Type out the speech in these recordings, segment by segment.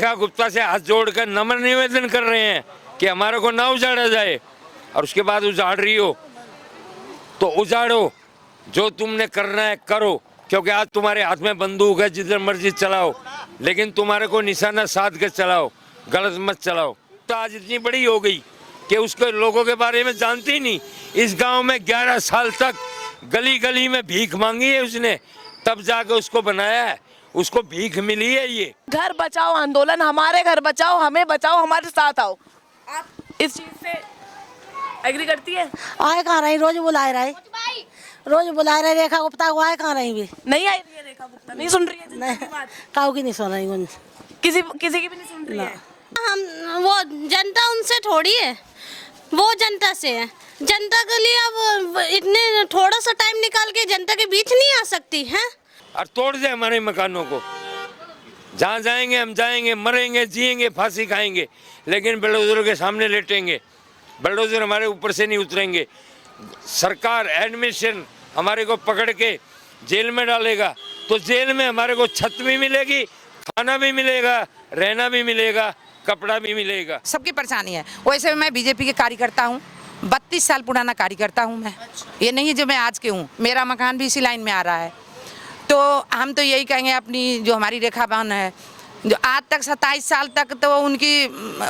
रेखा गुप्ता से हाथ जोड़कर नम्र निवेदन कर रहे हैं कि हमारे को ना उजाड़ा जाए, और उसके बाद उजाड़ रही हो तो उजाड़ो, जो तुमने करना है करो, क्योंकि आज तुम्हारे हाथ में बंदूक है, जिधर मर्जी चलाओ, लेकिन तुम्हारे को निशाना साध के चलाओ, गलत मत चलाओ। तो आज इतनी बड़ी हो गई कि उसके लोगों के बारे में जानती ही नहीं। इस गांव में 11 साल तक गली गली में भीख मांगी है उसने, तब जाके उसको बनाया है, उसको भीख मिली है। ये घर बचाओ आंदोलन, हमारे घर बचाओ, हमें बचाओ, हमारे साथ आओ। आप इस चीज से एग्री करती है? आए कहाँ रही, रोज बुला रहे रेखा गुप्ता को, आए कहाँ रही भी नहीं आई रही है रेखा गुप्ता, नहीं सुन रही है नहीं, काऊ की नहीं सुन रही, किसी की भी नहीं सुन रही है। हम वो जनता उनसे थोड़ी है, वो जनता से है। जनता के लिए अब इतने थोड़ा सा टाइम निकाल के जनता के बीच नहीं आ सकती है। और तोड़ दे हमारे मकानों को, जहाँ जाएंगे हम जाएंगे, मरेंगे, जिएंगे, फांसी खाएंगे, लेकिन बुलडोजर के सामने लेटेंगे। बुलडोजर हमारे ऊपर से नहीं उतरेंगे। सरकार एडमिशन हमारे को पकड़ के जेल में डालेगा तो जेल में हमारे को छत भी मिलेगी, खाना भी मिलेगा, रहना भी मिलेगा, कपड़ा भी मिलेगा। सबकी परेशानी है। वैसे मैं बीजेपी के कार्यकर्ता हूँ, 32 साल पुराना कार्यकर्ता हूँ मैं। ये नहीं है जो मैं आज के हूँ, मेरा मकान भी इसी लाइन में आ रहा है। तो हम तो यही कहेंगे, अपनी जो हमारी रेखा बहन है, जो आज तक 27 साल तक तो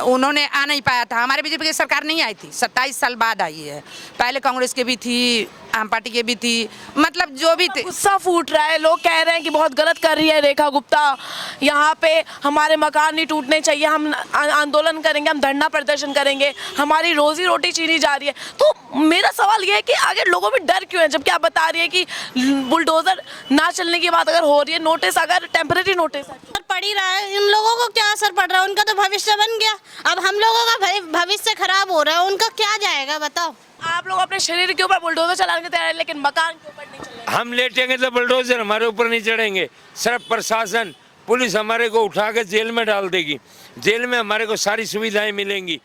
उन्होंने आ नहीं पाया था। हमारे बीजेपी की सरकार नहीं आई थी, 27 साल बाद आई है। पहले कांग्रेस के भी थी, आम पार्टी के भी थी, मतलब जो भी थे। गुस्सा फूट रहा है, लोग कह रहे हैं कि बहुत गलत कर रही है रेखा गुप्ता, यहाँ पे हमारे मकान नहीं टूटने चाहिए, हम आंदोलन करेंगे, हम धरना प्रदर्शन करेंगे, हमारी रोजी रोटी छीनी जा रही है। तो मेरा सवाल ये है कि आगे लोगों में डर क्यों है, जबकि आप बता रही है कि बुलडोजर ना चलने की बात अगर हो रही है, नोटिस अगर टेम्परेरी नोटिस है पड़ ही रहा है, इन लोगों को क्या असर पड़ रहा है? उनका तो भविष्य बन गया, अब हम लोगों का भविष्य खराब हो रहा है, उनका क्या जाएगा बताओ। आप लोग अपने शरीर के ऊपर बुलडोजर चलाने के तैयार है, लेकिन मकान के ऊपर नहीं चलेगा। हम लेटेंगे तो बुलडोजर हमारे ऊपर नहीं चढ़ेंगे। सिर्फ प्रशासन, पुलिस हमारे को उठा के जेल में डाल देगी, जेल में हमारे को सारी सुविधाएं मिलेंगी।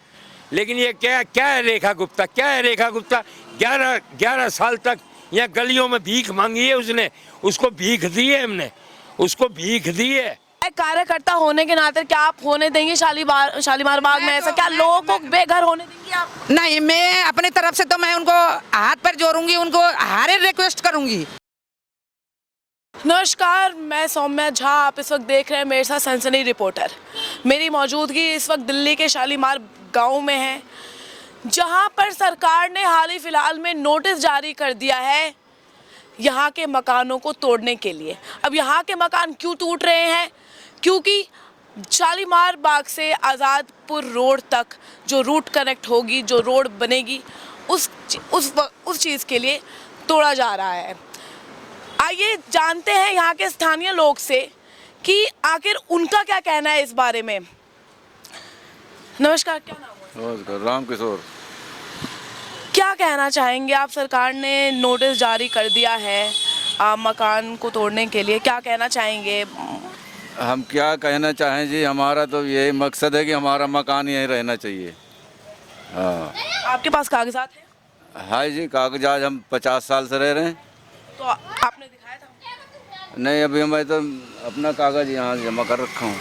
लेकिन ये क्या है रेखा गुप्ता, क्या है रेखा गुप्ता? 11 साल तक यहाँ गलियों में भीख मांगी है उसने, उसको भीख दी है हमने, उसको भीख दी है। कार्यकर्ता होने के नाते क्या आप होने देंगे शालीमार बाग में ऐसा? क्या लोगों को बेघर होने देंगे आप? नहीं, मैं अपने तरफ से तो मैं उनको हाथ पर जोड़ूंगी, उनको हारे रिक्वेस्ट करूंगी। नमस्कार, मैं सौम्या झा, आप इस वक्त देख रहे हैं मेरे साथ सनसनी रिपोर्टर। मेरी मौजूदगी इस वक्त दिल्ली के शालीमार गांव में है, जहां पर सरकार ने हाल ही फिलहाल में नोटिस जारी कर दिया है यहाँ के मकानों को तोड़ने के लिए। अब यहाँ के मकान क्यों टूट रहे हैं? क्योंकि शालीमार बाग से आज़ादपुर रोड तक जो रूट कनेक्ट होगी, जो रोड बनेगी, उस चीज़ के लिए तोड़ा जा रहा है। आइए जानते हैं यहाँ के स्थानीय लोग से कि आखिर उनका क्या कहना है इस बारे में। नमस्कार, क्या नाम है? नमस्कार, राम किशोर। क्या कहना चाहेंगे आप? सरकार ने नोटिस जारी कर दिया है मकान को तोड़ने के लिए, क्या कहना चाहेंगे? हम क्या कहना चाहें जी, हमारा तो यही मकसद है कि हमारा मकान यहीं रहना चाहिए। हाँ। आपके पास कागजात हैं? हाँ जी, कागजात हम 50 साल से रह रहे हैं। तो आपने दिखाया था? नहीं, अभी मैं तो अपना कागज यहाँ जमा कर रखा हूँ।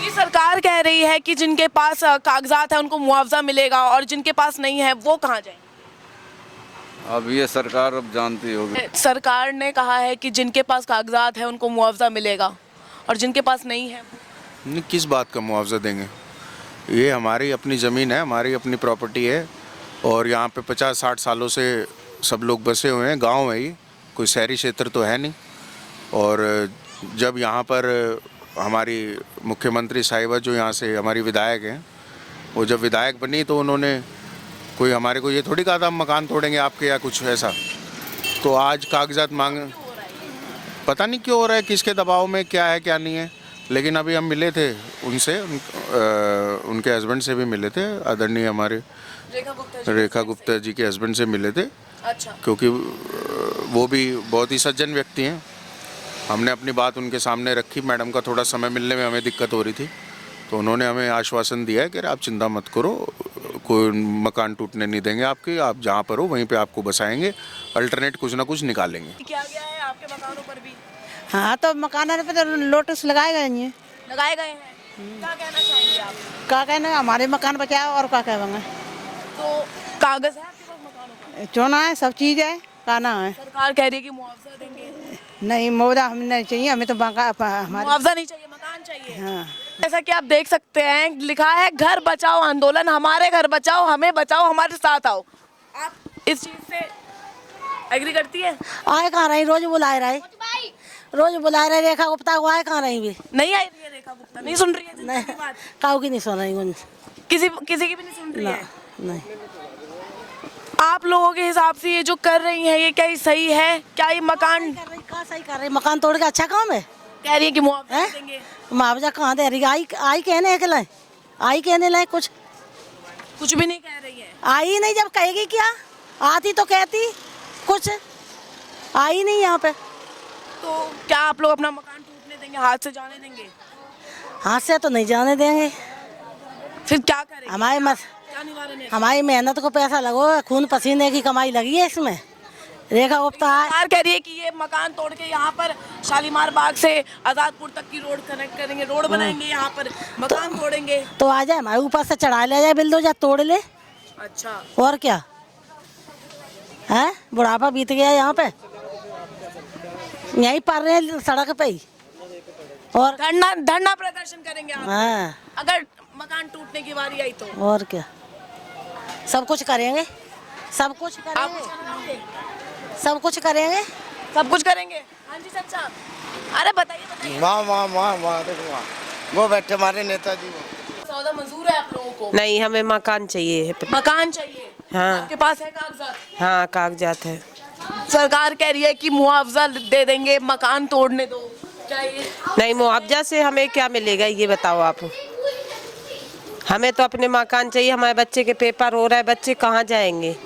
ये सरकार कह रही है कि जिनके पास कागजात है उनको मुआवजा मिलेगा, और जिनके पास नहीं है वो कहाँ जाएंगे? अब ये सरकार अब जानती होगी। सरकार ने कहा है कि जिनके पास कागजात है उनको मुआवजा मिलेगा, और जिनके पास नहीं है नहीं, किस बात का मुआवजा देंगे? ये हमारी अपनी ज़मीन है, हमारी अपनी प्रॉपर्टी है, और यहाँ पे 50-60 सालों से सब लोग बसे हुए हैं। गांव है, ये कोई शहरी क्षेत्र तो है नहीं। और जब यहाँ पर हमारी मुख्यमंत्री साहिबा, जो यहाँ से हमारी विधायक हैं, वो जब विधायक बनी तो उन्होंने कोई हमारे को ये थोड़ी कहा था हम मकान तोड़ेंगे आपके या कुछ ऐसा। तो आज कागजात मांग, पता नहीं क्यों हो रहा है, किसके दबाव में, क्या है क्या नहीं है। लेकिन अभी हम मिले थे उनसे, उनके हस्बैंड से भी मिले थे, आदरणीय हमारे रेखा गुप्ता जी के हस्बैंड से मिले थे। अच्छा। क्योंकि वो भी बहुत ही सज्जन व्यक्ति हैं। हमने अपनी बात उनके सामने रखी, मैडम का थोड़ा समय मिलने में हमें दिक्कत हो रही थी, तो उन्होंने हमें आश्वासन दिया है कि आप चिंता मत करो, कोई मकान टूटने नहीं देंगे आपके, आप जहाँ पर हो वहीं पे आपको बसाएंगे, अल्टरनेट कुछ ना कुछ निकालेंगे। क्या गया है आपके मकानों पर भी? हाँ, तो मकान पे तो नोटिस लगाए गए हैं। लगाए गए हैं। क्या कहना चाहेंगे आप? क्या कहना हमारे मकान बचाओ और क्या कहेंगे। तो कागज है आपके पास मकानों का? चोना है, सब चीज़ है, काना है। सरकार कह रही है कि मुआवजा देंगे। नहीं मुआवजा हमें नहीं चाहिए, हमें तो हमारे। मुआवजा नहीं चाहिए, मकान चाहिए। हाँ। जैसा कि आप देख सकते हैं लिखा है घर बचाओ आंदोलन, हमारे घर बचाओ, हमें बचाओ, हमारे साथ आओ। आप इस चीज से एग्री करती है? आए कहाँ रही, रोज बुलाए रहे, रोज बुलाए रहे। रेखा गुप्ता को आए कहाँ रही भी नहीं आई रही है रेखा गुप्ता, नहीं सुन रही है जनता की बात? काऊ की नहीं सुन रही कुछ। किसी की भी नहीं सुन रही है। नहीं आप लोगों के हिसाब से ये जो कर रही है ये क्या ही सही है? क्या ये मकान कर रही, कहाँ सही कर रही, मकान तोड़ के अच्छा काम है। कह रही है कि मुआवजा हैं? देंगे? मुआवजा कहाँ दे रही, आई कहने के लाए, आई कहने लाए कुछ कुछ भी नहीं कह रही है। आई नहीं, जब कहेगी क्या, आती तो कहती कुछ, आई नहीं यहाँ पे। तो क्या आप लोग अपना मकान टूटने देंगे, हाथ से जाने देंगे? हाथ से तो नहीं जाने देंगे। फिर क्या करेंगे? हमारे मत क्या निवारण है? हमारी मेहनत को पैसा लगो, खून पसीने की कमाई लगी है इसमें। रेखा गुप्ता है, सरकार कह रही है कि ये मकान तोड़ के यहाँ पर शालीमार बाग से आजादपुर तक की रोड कनेक्ट करेंगे, रोड बनाएंगे, यहाँ पर मकान तोड़ेंगे। तो आ जाए हमारे ऊपर से चढ़ा ले जाए बिल्डोजर, तोड़ ले। अच्छा, और क्या है, बुढ़ापा बीत गया यहाँ पे, यहीं पर रहे हैं सड़क पे ही। और धरना प्रदर्शन करेंगे आप हाँ, अगर मकान टूटने की बारी आई तो? और क्या, सब कुछ करेंगे, सब कुछ आप करेंगे, कुछ बनाओगे? सब कुछ करेंगे। सब कुछ करेंगे। हाँ जी चाचा, अरे बताइए। वहाँ देखो वहाँ वो बैठे हमारे नेताजी। सौदा मंजूर है आप लोगों को? नहीं, हमें मकान चाहिए। मकान चाहिए? हाँ। आपके पास है कागजात? हाँ, कागजात है। सरकार कह रही है कि मुआवजा दे देंगे, मकान तोड़ने दो, क्या ये? नहीं, मुआवजा से हमें क्या मिलेगा ये बताओ आप। हमें तो अपने मकान चाहिए, हमारे बच्चे के पेपर हो रहा है, बच्चे कहाँ जाएंगे।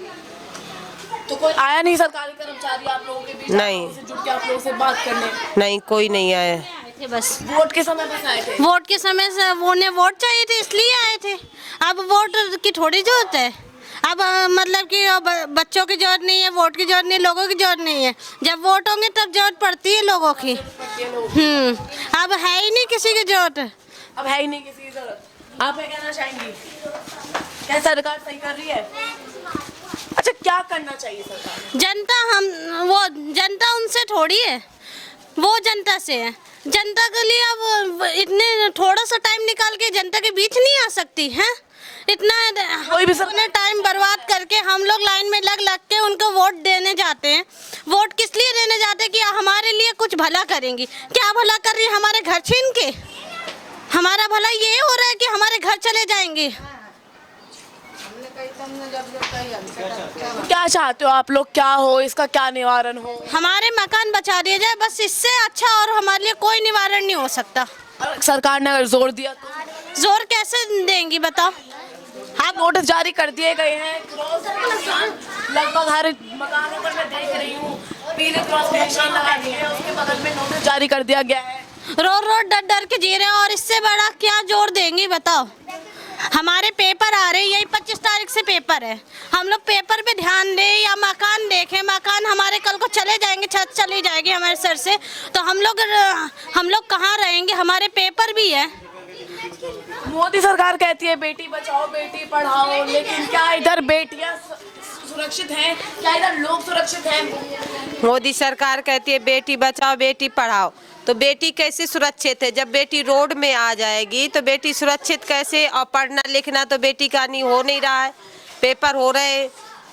तो कोई आया नहीं सरकारी कर्मचारी आप लोगों के बीच? नहीं। से जुड़ के आप लोगों से बात करने? नहीं, कोई नहीं आया। थे बस वोट के समय बस आए थे? वोट के समय से उन्हें वोट चाहिए थे इसलिए आए थे। अब वोट की थोड़ी जरूरत है। अब मतलब कि बच्चों की जरूरत नहीं है, वोट की जरूरत नहीं, लोगों की जरूरत नहीं है। जब वोट होंगे तब जरूरत पड़ती है लोगों की। अब है ही नहीं किसी की जरूरत। अब है ही नहीं किसी की जरूरत। आप क्या कहना चाहेंगी? क्या सरकार सही कर रही है? अच्छा, क्या करना चाहिए सरकार? जनता उनसे थोड़ी है, वो जनता से है। जनता के लिए अब इतने थोड़ा सा टाइम निकाल के जनता के बीच नहीं आ सकती है। इतना कोई भी अपने टाइम बर्बाद करके हम लोग लाइन में लग के उनको वोट देने जाते हैं। वोट किस लिए देने जाते हैं? कि हमारे लिए कुछ भला करेंगी। क्या भला कर रही है? हमारे घर छीन के हमारा भला ये हो रहा है कि हमारे घर चले जाएंगे। क्या चाहते हो आप लोग, क्या हो, इसका क्या निवारण हो? हमारे मकान बचा दिया जाए, बस इससे अच्छा और हमारे लिए कोई निवारण नहीं हो सकता। सरकार ने अगर जोर दिया तो? जोर कैसे देंगी बताओ? आप नोटिस जारी कर दिए गए हैं, लगभग हर मकानों पर मैं देख रही हूँ पीले क्रॉस के निशान लगा दिए हैं, उसके बगल में नोटिस जारी कर दिया गया है। रोड डर डर के जी रहे हैं और इससे बड़ा क्या जोर देंगी बताओ? हमारे पेपर आ रहे हैं, यही 25 तारीख से पेपर है। हम लोग पेपर पे ध्यान दें या मकान देखें? मकान हमारे कल को चले जाएंगे, छत चली जाएगी हमारे सर से, तो हम लोग कहाँ रहेंगे? हमारे पेपर भी है। मोदी सरकार कहती है बेटी बचाओ बेटी पढ़ाओ, लेकिन क्या इधर बेटियां सुरक्षित हैं? क्या इधर लोग सुरक्षित हैं? मोदी सरकार कहती है बेटी बचाओ बेटी पढ़ाओ, तो बेटी कैसे सुरक्षित है? जब बेटी रोड में आ जाएगी तो बेटी सुरक्षित कैसे? और पढ़ना लिखना तो बेटी का नहीं हो नहीं रहा है, पेपर हो रहे हैं,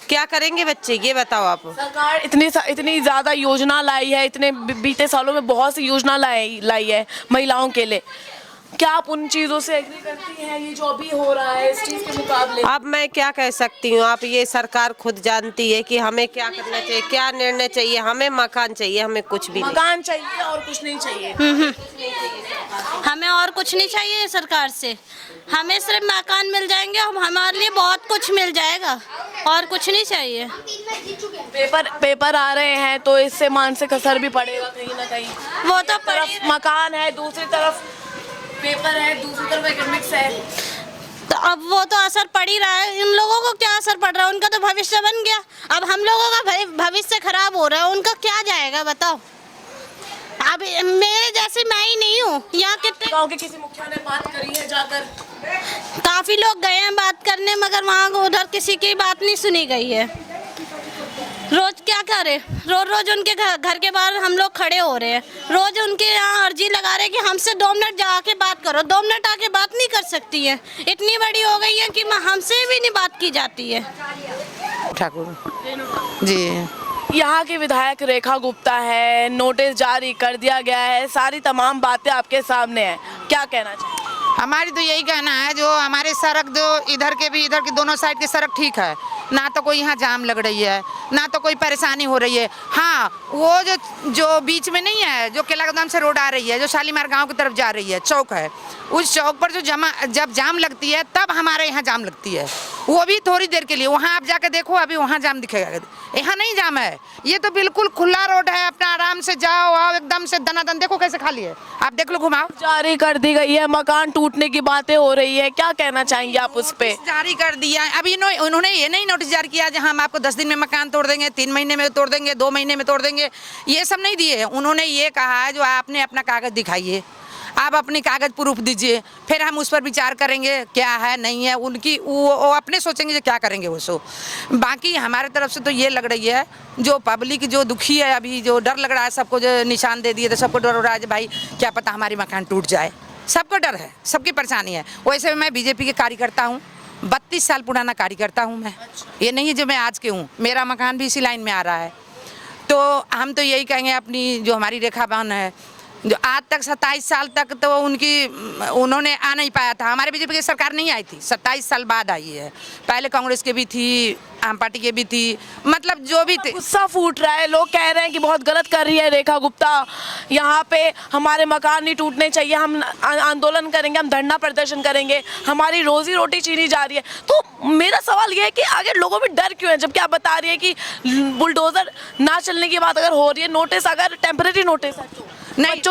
क्या करेंगे बच्चे ये बताओ आप। सरकार इतनी ज़्यादा योजना लाई है, इतने बीते सालों में बहुत सी योजना लाई है महिलाओं के लिए। क्या आप उन चीज़ों से एग्री करती हैं, ये जो अभी हो रहा है इस चीज़ के मुकाबले? अब मैं क्या कह सकती हूँ, आप ये सरकार खुद जानती है कि हमें क्या करना चाहिए, क्या निर्णय चाहिए। हमें मकान चाहिए, हमें कुछ भी नहीं। मकान चाहिए और कुछ नहीं चाहिए। हमें और कुछ नहीं चाहिए सरकार से, हमें सिर्फ मकान मिल जाएंगे, हमारे लिए बहुत कुछ मिल जाएगा और कुछ नहीं चाहिए। पेपर आ रहे हैं तो इससे मानसिक असर भी पड़ेगा कहीं ना कहीं। वो तो तरफ मकान है, दूसरी तरफ पेपर है, दूसरी तरफ एकेडमिक्स है, तो अब वो तो असर पड़ ही रहा है। इन लोगों को क्या असर पड़ रहा है? उनका तो भविष्य बन गया, अब हम लोगों का भविष्य खराब हो रहा है, उनका क्या जाएगा बताओ? अभी मेरे जैसे मैं ही नहीं हूँ। यहाँ कितने गांव के किसी मुखिया ने बात करी है जाकर? काफी लोग गए हैं बात करने, मगर वहाँ उधर किसी की बात नहीं सुनी गई है। रोज क्या करे, रोज रोज उनके घर के बाहर हम लोग खड़े हो रहे हैं, रोज उनके यहाँ अर्जी लगा रहे हैं कि हमसे 2 मिनट जाके बात करो। 2 मिनट आके बात नहीं कर सकती है, इतनी बड़ी हो गई है कि हमसे भी नहीं बात की जाती है। ठाकुर जी। यहाँ की विधायक रेखा गुप्ता है, नोटिस जारी कर दिया गया है, सारी तमाम बातें आपके सामने हैं, क्या कहना चाहिए? हमारी तो यही कहना है, जो हमारे सड़क जो इधर की दोनों साइड की सड़क ठीक है, ना तो कोई यहाँ जाम लग रही है, ना तो कोई परेशानी हो रही है। हाँ, वो जो बीच में नहीं है, जो केला गोदाम से रोड आ रही है, जो शालीमार गांव की तरफ जा रही है, चौक है, उस चौक पर जब जाम लगती है तब हमारे यहाँ जाम लगती है, वो भी थोड़ी देर के लिए। वहाँ आप जाके देखो, अभी वहाँ जाम दिखेगा, यहाँ नहीं जाम है। ये तो बिल्कुल खुला रोड है, अपना आराम से जाओ आओ, एकदम से दनादन। देखो कैसे खाली है, आप देख लो, घुमाओ। जारी कर दी गई है, मकान टूटने की बातें हो रही है, क्या कहना चाहेंगे आप उस पे? जारी कर दिया है। अभी उन्होंने ये नहीं नोटिस जारी किया जहाँ हम आपको 10 दिन में मकान तोड़ देंगे, 3 महीने में तोड़ देंगे, 2 महीने में तोड़ देंगे, ये सब नहीं दिए। उन्होंने ये कहा है जो आपने अपना कागज दिखाइए, आप अपनी कागज प्रूफ दीजिए, फिर हम उस पर विचार करेंगे क्या है नहीं है। उनकी वो अपने सोचेंगे जो क्या करेंगे वो सो। बाकी हमारे तरफ से तो ये लग रही है, जो पब्लिक जो दुखी है, अभी जो डर लग रहा है, सबको जो निशान दे दिए तो सबको डर हो रहा है भाई क्या पता हमारी मकान टूट जाए, सबको डर है, सबकी परेशानी है। वैसे मैं बीजेपी के कार्यकर्ता हूँ, 32 साल पुराना कार्यकर्ता हूँ मैं। ये नहीं है जो मैं आज के हूँ, मेरा मकान भी इसी लाइन में आ रहा है। तो हम तो यही कहेंगे, अपनी जो हमारी रेखा बहन है, जो आज तक 27 साल तक तो उन्होंने आ नहीं पाया था। हमारे बीजेपी की सरकार नहीं आई थी, 27 साल बाद आई है। पहले कांग्रेस के भी थी, आम पार्टी के भी थी, मतलब जो भी थे। गुस्सा फूट रहा है, लोग कह रहे हैं कि बहुत गलत कर रही है रेखा गुप्ता, यहाँ पे हमारे मकान नहीं टूटने चाहिए, हम आंदोलन करेंगे, हम धरना प्रदर्शन करेंगे, हमारी रोजी रोटी छीनी जा रही है। तो मेरा सवाल ये है कि आगे लोगों में डर क्यों है, जबकि आप बता रही है कि बुलडोजर ना चलने की बात अगर हो रही है, नोटिस अगर टेम्परेरी नोटिस है तो नहीं,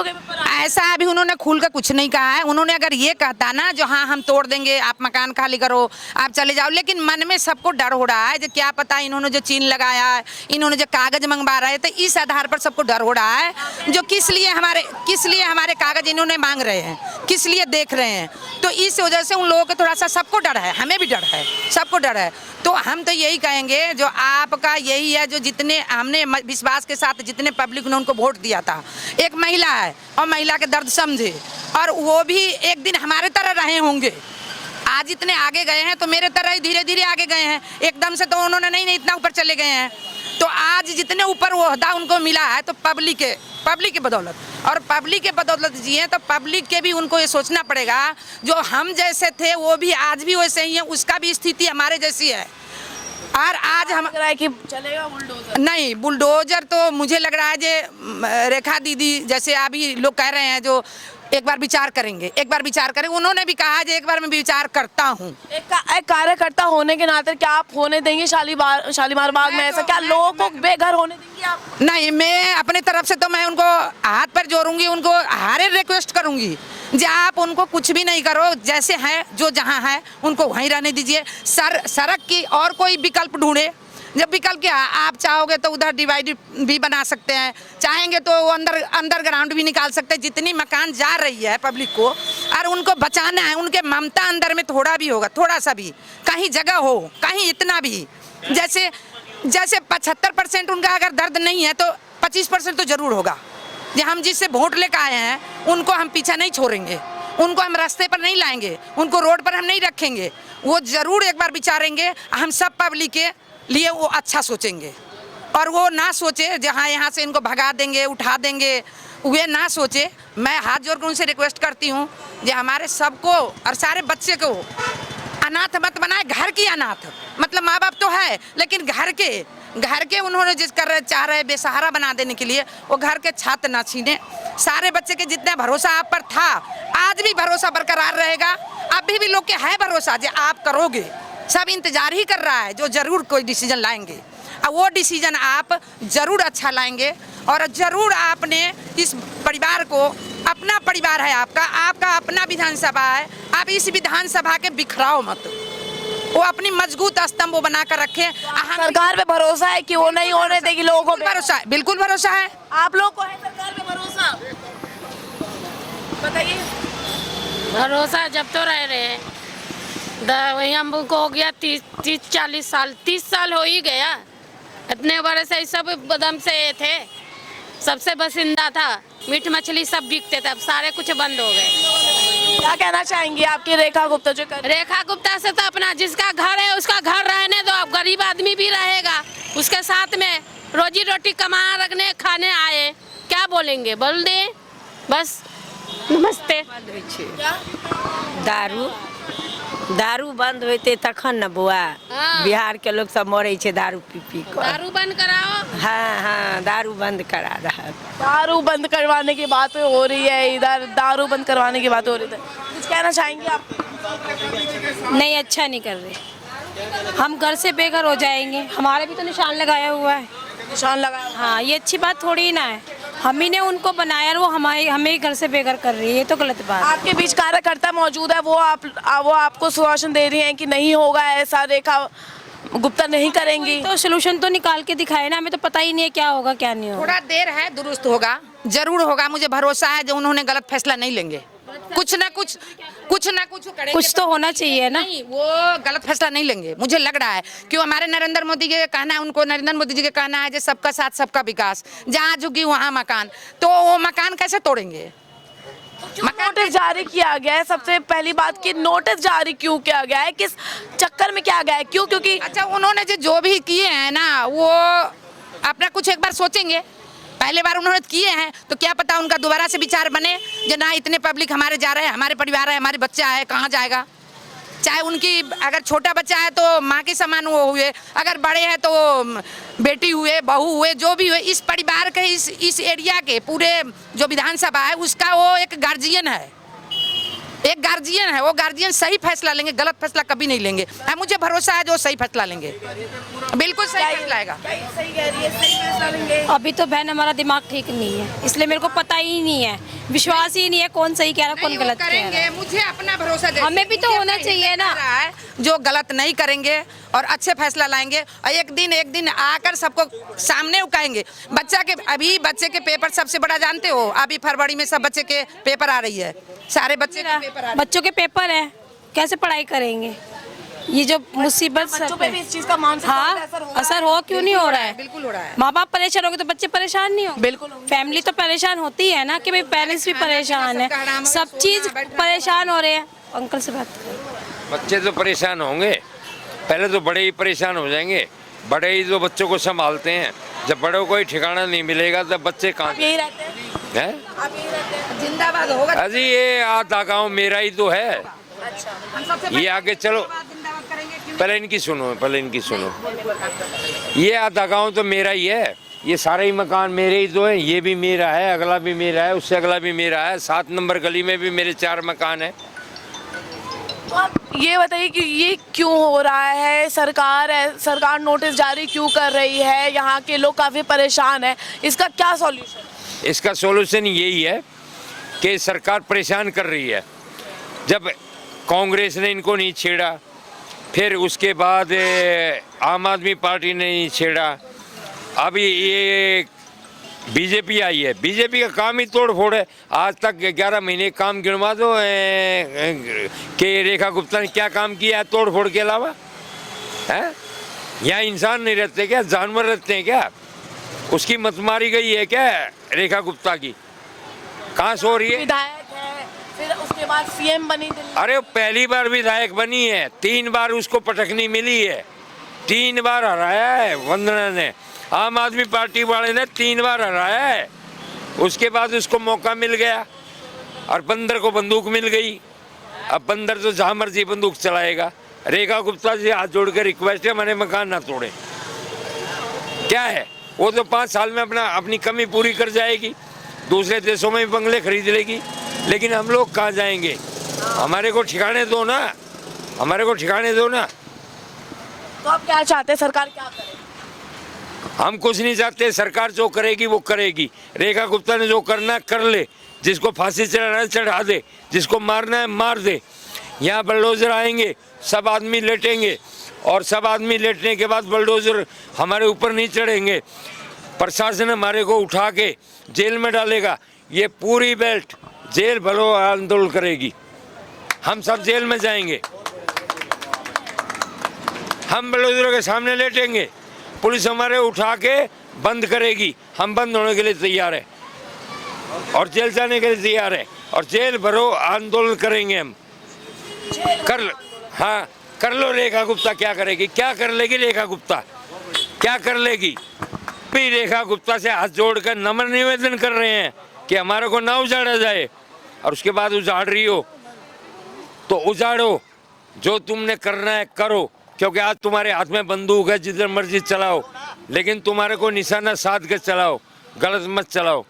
ऐसा अभी उन्होंने खुल कर कुछ नहीं कहा है। उन्होंने अगर ये कहता ना जो हाँ हम तोड़ देंगे, आप मकान खाली करो, आप चले जाओ, लेकिन मन में सबको डर हो रहा है जो क्या पता इन्होंने जो चीन लगाया है, इन्होंने जो कागज मंगवा रहे थे, इस आधार पर सबको डर हो रहा है जो किस लिए हमारे कागज इन्होंने मांग रहे हैं, किस लिए देख रहे हैं। तो इस वजह से उन लोगों को थोड़ा सा सबको डर है, हमें भी डर है, सबको डर है। तो हम तो यही कहेंगे जो आपका यही है, जो जितने हमने विश्वास के साथ जितने पब्लिक ने उनको वोट दिया था, एक महिला है और महिला के दर्द समझे, और वो भी एक दिन हमारे तरह रहे होंगे। आज इतने आगे गए हैं तो मेरे तरह ही धीरे धीरे आगे गए हैं, एकदम से तो उन्होंने नहीं इतना ऊपर चले गए हैं। तो आज जितने ऊपर वो ओहदा उनको मिला है तो पब्लिक के बदौलत, और पब्लिक के बदौलत जिए तो पब्लिक के भी उनको ये सोचना पड़ेगा जो हम जैसे थे वो भी आज भी वैसे ही है, उसका भी स्थिति हमारे जैसी है। और आज हम लग रहा है कि चलेगा बुलडोजर? नहीं, बुलडोजर तो मुझे लग रहा है जे रेखा दीदी जैसे अभी लोग कह रहे हैं जो एक बार विचार करेंगे, एक बार विचार करेंगे। उन्होंने भी कहा है एक बार मैं विचार करता हूँ। एक कार्यकर्ता होने के नाते क्या आप होने देंगे शालीमार बाग में ऐसा? क्या लोगों को बेघर होने देंगे आप? नहीं, मैं अपने तरफ से तो मैं उनको हाथ पर जोड़ूंगी, उनको हारे रिक्वेस्ट करूंगी जो आप उनको कुछ भी नहीं करो, जैसे हैं जो जहाँ है उनको वहीं रहने दीजिए। सड़क की और कोई विकल्प ढूंढे, जब विकल्प क्या आप चाहोगे तो उधर डिवाइड भी बना सकते हैं, चाहेंगे तो वो अंडरग्राउंड भी निकाल सकते हैं। जितनी मकान जा रही है पब्लिक को और उनको बचाना है, उनके ममता अंदर में थोड़ा भी होगा, थोड़ा सा भी कहीं जगह हो, कहीं इतना भी, जैसे 75% उनका अगर दर्द नहीं है तो 25% तो जरूर होगा। जो हम जिससे वोट लेकर आए हैं उनको हम पीछा नहीं छोड़ेंगे, उनको हम रास्ते पर नहीं लाएंगे, उनको रोड पर हम नहीं रखेंगे। वो जरूर एक बार विचारेंगे, हम सब पब्लिक के लिए वो अच्छा सोचेंगे, और वो ना सोचे जहाँ यहाँ से इनको भगा देंगे, उठा देंगे, वे ना सोचे। मैं हाथ जोड़ कर उनसे रिक्वेस्ट करती हूँ जो हमारे सबको और सारे बच्चे को अनाथ मत बनाए। घर की अनाथ मतलब माँ बाप तो है, लेकिन घर के उन्होंने जिस चाह रहे बेसहारा बना देने के लिए, वो घर के छात्र ना छीने। सारे बच्चे के जितना भरोसा आप पर था, आज भी भरोसा बरकरार रहेगा। अभी भी लोग के है भरोसा जो आप करोगे, सब इंतजार ही कर रहा है जो जरूर कोई डिसीजन लाएंगे, और वो डिसीजन आप जरूर अच्छा लाएंगे। और जरूर आपने इस परिवार को, अपना परिवार है आपका अपना विधानसभा है, आप इस विधानसभा के बिखराओ मत, वो अपनी मजबूत स्तंभ वो बना कर रखे। सरकार पे भरोसा है कि वो नहीं होने देगी लोगों को? भरोसा है, बिल्कुल भरोसा है। आप लोग को है सरकार पे भरोसा? आप? बताइए। भरोसा जब तो रह रहे हैं वही हमको हो गया 30-40 साल, 30 साल हो ही गया। इतने बरस से सब बदम से थे, सबसे बसिंदा था, मीट मछली सब बिकते थे, अब सारे कुछ बंद हो गए। क्या कहना चाहेंगे आपकी रेखा गुप्ता जो कर रेखा गुप्ता से तो अपना जिसका घर है उसका घर रहने दो, अब गरीब आदमी भी रहेगा उसके साथ में, रोजी रोटी कमा रखने खाने आए, क्या बोलेंगे बोल दे बस। नमस्ते। दारू बंद होते तखन न बुआ, हाँ। बिहार के लोग सब मरे छे दारू पी पी कर। दारू बंद कराओ। हाँ हाँ, दारू बंद करा रहा है। दारू बंद करवाने की बात हो रही है, इधर दारू बंद करवाने की बात हो रही है, कुछ कहना चाहेंगे आप? नहीं, अच्छा नहीं कर रहे, हम घर से बेघर हो जाएंगे। हमारे भी तो निशान लगाया हुआ है। निशान लगाया? हाँ, ये अच्छी बात थोड़ी ना है, हम ही ने उनको बनाया और वो हमें ही घर से बेघर कर रही है, ये तो गलत बात है। आपके बीच कार्यकर्ता मौजूद है, वो आपको सुशासन दे रही हैं कि नहीं होगा ऐसा, रेखा गुप्ता नहीं करेंगी? तो सोल्यूशन तो निकाल के दिखाए ना, हमें तो पता ही नहीं है क्या होगा क्या नहीं होगा। थोड़ा देर है, दुरुस्त होगा, जरूर होगा, मुझे भरोसा है जो उन्होंने गलत फैसला नहीं लेंगे, कुछ ना कुछ करेंगे। कुछ तो होना चाहिए ना। नहीं, वो गलत फैसला नहीं लेंगे, मुझे लग रहा है। क्यों हमारे नरेंद्र मोदी के कहना है, उनको नरेंद्र मोदी जी के कहना है जो सबका साथ सबका विकास, जहाँ झुकी वहाँ मकान, तो वो मकान कैसे तोड़ेंगे? नोटिस जारी किया गया है, सबसे पहली बात कि नोटिस जारी क्यों किया गया है, किस चक्कर में किया गया है, क्यों? क्योंकि अच्छा, उन्होंने जो भी किए हैं ना, वो अपना कुछ एक बार सोचेंगे। पहले बार उन्होंने किए हैं तो क्या पता उनका दोबारा से विचार बने जो ना इतने पब्लिक हमारे जा रहे हैं, हमारे परिवार है, हमारे बच्चा है, कहाँ जाएगा? चाहे उनकी अगर छोटा बच्चा है तो माँ के समान वो हुए, अगर बड़े हैं तो बेटी हुए, बहू हुए, जो भी हुए, इस परिवार के इस एरिया के पूरे जो विधानसभा है उसका वो एक गार्जियन है, एक गार्जियन है। वो गार्जियन सही फैसला लेंगे, गलत फैसला कभी नहीं लेंगे। मुझे भरोसा है जो सही फैसला लेंगे, बिल्कुल सही फैसला आएगा। सही कह रही है, सही फैसला लेंगे। अभी तो बहन हमारा दिमाग ठीक नहीं है, इसलिए मेरे को पता ही नहीं है, विश्वास ही नहीं है कौन सही कह रहा है कौन गलत कह रहा है। मुझे अपना भरोसा है, हमें भी तो होना चाहिए ना, जो गलत नहीं करेंगे और अच्छे फैसला लाएंगे और एक दिन आकर सबको सामने उठाएंगे। अभी बच्चे के पेपर सबसे बड़ा जानते हो, अभी फरवरी में सब बच्चे के पेपर आ रही है, सारे बच्चे के पेपर आ रहे हैं। बच्चों के पेपर है, कैसे पढ़ाई करेंगे? ये जो मुसीबत बच्चों पे भी इस चीज का मानसिक असर हो क्यों नहीं हो रहा है? बिल्कुल हो रहा है। माँ बाप परेशान हो गए तो बच्चे परेशान नहीं हो? बिल्कुल। फैमिली तो परेशान होती है ना कि भाई पेरेंट्स भी परेशान है, सब चीज परेशान हो रहे हैं। अंकल से बात करें। बच्चे तो परेशान होंगे, पहले तो बड़े ही परेशान हो जाएंगे, बड़े ही जो बच्चों को संभालते हैं, जब बड़ों को ही ठिकाना नहीं मिलेगा तब बच्चे कहाँ यही रहते हैं? हैं? जिंदाबाद होगा। अजी ये आधा गाँव मेरा ही तो है। ये आगे चलो, पहले इनकी सुनो, ये आधा गाँव तो मेरा ही है, ये सारे ही मकान मेरे ही तो है, ये भी मेरा है, अगला भी मेरा है, उससे अगला भी मेरा है, 7 नंबर गली में भी मेरे 4 मकान है। तो आप ये बताइए कि ये क्यों हो रहा है? सरकार नोटिस जारी क्यों कर रही है? यहाँ के लोग काफ़ी परेशान हैं, इसका क्या सॉल्यूशन? इसका सॉल्यूशन यही है कि सरकार परेशान कर रही है। जब कांग्रेस ने इनको नहीं छेड़ा, फिर उसके बाद आम आदमी पार्टी ने नहीं छेड़ा, अभी ये बीजेपी आई है, बीजेपी का काम ही तोड़ फोड़ है। आज तक 11 महीने काम गिनवा दो कि रेखा गुप्ता ने क्या काम किया है तोड़ फोड़ के अलावा? है यहाँ इंसान नहीं रहते क्या, जानवर रहते हैं क्या? उसकी मत मारी गई है क्या रेखा गुप्ता की? कहाँ सो रही है? विधायक है, फिर उसके बाद सीएम बनी दिल्ली। अरे पहली बार विधायक बनी है, 3 बार उसको पटकनी मिली है, 3 बार हराया है वंदना ने, आम आदमी पार्टी वाले ने 3 बार हराया है। उसके बाद उसको मौका मिल गया और बंदर को बंदूक मिल गई। अब बंदर तो जहाँ मर्जी बंदूक चलाएगा। रेखा गुप्ता से हाथ जोड़ कर रिक्वेस्ट है, हमारे मकान ना तोड़े। क्या है, वो तो 5 साल में अपनी कमी पूरी कर जाएगी, दूसरे देशों में भी बंगले खरीद लेगी, लेकिन हम लोग कहाँ जाएंगे? हमारे को ठिकाने दो ना, हमारे को ठिकाने दो ना। तो आप क्या चाहते हैं, सरकार क्या करे? हम कुछ नहीं चाहते, सरकार जो करेगी वो करेगी। रेखा गुप्ता ने जो करना है कर ले, जिसको फांसी चढ़ाना है चढ़ा दे, जिसको मारना है मार दे। यहाँ बुलडोजर आएंगे, सब आदमी लेटेंगे और सब आदमी लेटने के बाद बुलडोजर हमारे ऊपर नहीं चढ़ेंगे। प्रशासन हमारे को उठा के जेल में डालेगा। ये पूरी बेल्ट जेल भरो आंदोलन करेगी। हम सब जेल में जाएंगे, हम बुलडोजरों के सामने लेटेंगे, पुलिस हमारे उठा के बंद करेगी। हम बंद होने के लिए तैयार है और जेल जाने के लिए तैयार है और जेल भरो आंदोलन करेंगे हम। हाँ कर लो। रेखा गुप्ता क्या करेगी, क्या कर लेगी रेखा गुप्ता, क्या कर लेगी? भी रेखा गुप्ता से हाथ जोड़कर नम्र निवेदन कर रहे हैं कि हमारे को ना उजाड़ा जाए, और उसके बाद उजाड़ रही हो तो उजाड़ो, जो तुमने करना है करो, क्योंकि आज तुम्हारे हाथ में बंदूक है, जिधर मर्जी चलाओ, लेकिन तुम्हारे को निशाना साध के चलाओ, गलत मत चलाओ,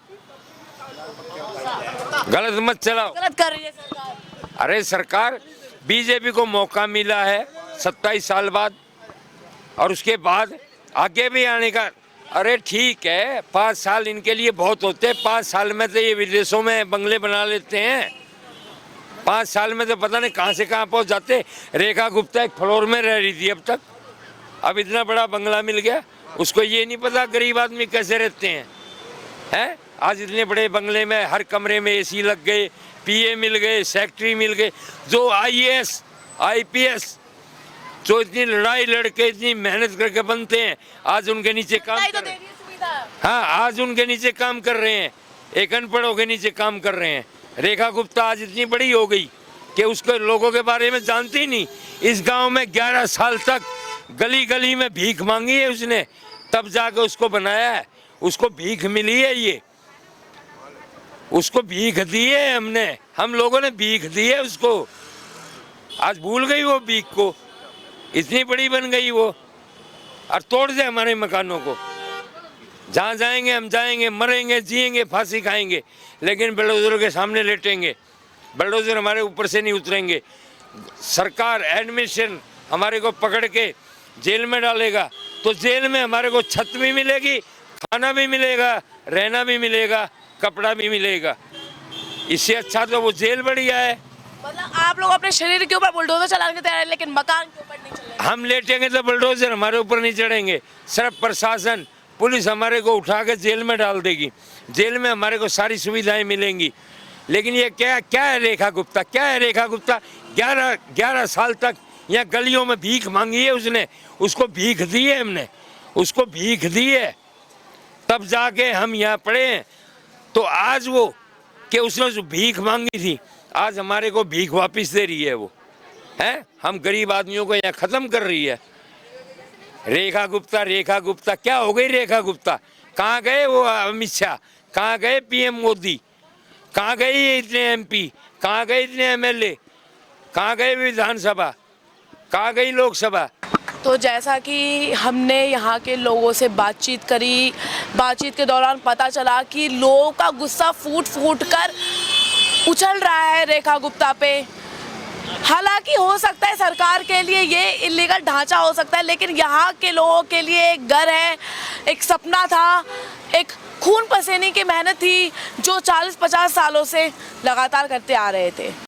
गलत मत चलाओ। गलत कर रही है सरकार। अरे सरकार, बीजेपी को मौका मिला है 27 साल बाद, और उसके बाद आगे भी आने का। अरे ठीक है, 5 साल इनके लिए बहुत होते हैं। 5 साल में तो ये विदेशों में बंगले बना लेते हैं। 5 साल में तो पता नहीं कहाँ से कहाँ पहुँच जाते। रेखा गुप्ता एक फ्लोर में रह रही थी अब तक, अब इतना बड़ा बंगला मिल गया। उसको ये नहीं पता गरीब आदमी कैसे रहते हैं। आज इतने बड़े बंगले में हर कमरे में एसी लग गए, पीए मिल गए, सेक्रेटरी मिल गए। जो आईएएस आईपीएस जो इतनी लड़ाई लड़के इतनी मेहनत करके बनते हैं, आज उनके नीचे काम कर रहे हैं। हाँ, आज उनके नीचे काम कर रहे हैं, एक अनपढ़ों के नीचे काम कर रहे हैं। रेखा गुप्ता आज इतनी बड़ी हो गई कि उसके लोगों के बारे में जानती ही नहीं। इस गांव में 11 साल तक गली गली में भीख मांगी है उसने, तब जाके उसको बनाया है। उसको भीख मिली है, ये उसको भीख दी है हमने, हम लोगों ने भीख दी है उसको। आज भूल गई वो भीख को, इतनी बड़ी बन गई वो, और तोड़ दे हमारे मकानों को। जहाँ जाएंगे हम जाएंगे, मरेंगे, जिएंगे, फांसी खाएंगे, लेकिन बुलडोजरों के सामने लेटेंगे। बुलडोजर हमारे ऊपर से नहीं उतरेंगे। सरकार एडमिशन हमारे को पकड़ के जेल में डालेगा, तो जेल में हमारे को छत भी मिलेगी, खाना भी मिलेगा, रहना भी मिलेगा, कपड़ा भी मिलेगा। इससे अच्छा तो वो जेल बढ़िया है। मतलब आप लोग अपने शरीर के ऊपर बुलडोजर चलाने के तैयार हैं, लेकिन मकान के ऊपर नहीं चलेंगे। हम लेटेंगे तो बुलडोजर हमारे ऊपर नहीं चढ़ेंगे। सिर्फ प्रशासन, पुलिस हमारे को उठा के जेल में डाल देगी। जेल में हमारे को सारी सुविधाएं मिलेंगी। लेकिन ये क्या है रेखा गुप्ता, क्या है रेखा गुप्ता? 11 साल तक यहाँ गलियों में भीख मांगी है उसने, उसको भीख दी है हमने, उसको भीख दी है, तब जाके हम यहाँ पड़े हैं। तो आज वो कि उसने जो भीख मांगी थी, आज हमारे को भीख वापस दे रही है वो, है। हम गरीब आदमियों को यहाँ ख़त्म कर रही है। रेखा गुप्ता, रेखा गुप्ता क्या हो गई? रेखा गुप्ता कहाँ गए वो अमित शाह, कहाँ गए पीएम मोदी, कहाँ गए इतने एमपी, कहाँ गए इतने एमएलए, कहाँ गए विधानसभा, कहाँ गई लोकसभा? तो जैसा कि हमने यहाँ के लोगों से बातचीत करी, बातचीत के दौरान पता चला कि लोगों का गुस्सा फूट फूट कर उछल रहा है रेखा गुप्ता पे। हालांकि हो सकता है सरकार के लिए ये इलीगल ढांचा हो सकता है, लेकिन यहाँ के लोगों के लिए एक घर है, एक सपना था, एक खून पसीने की मेहनत थी जो 40-50 सालों से लगातार करते आ रहे थे।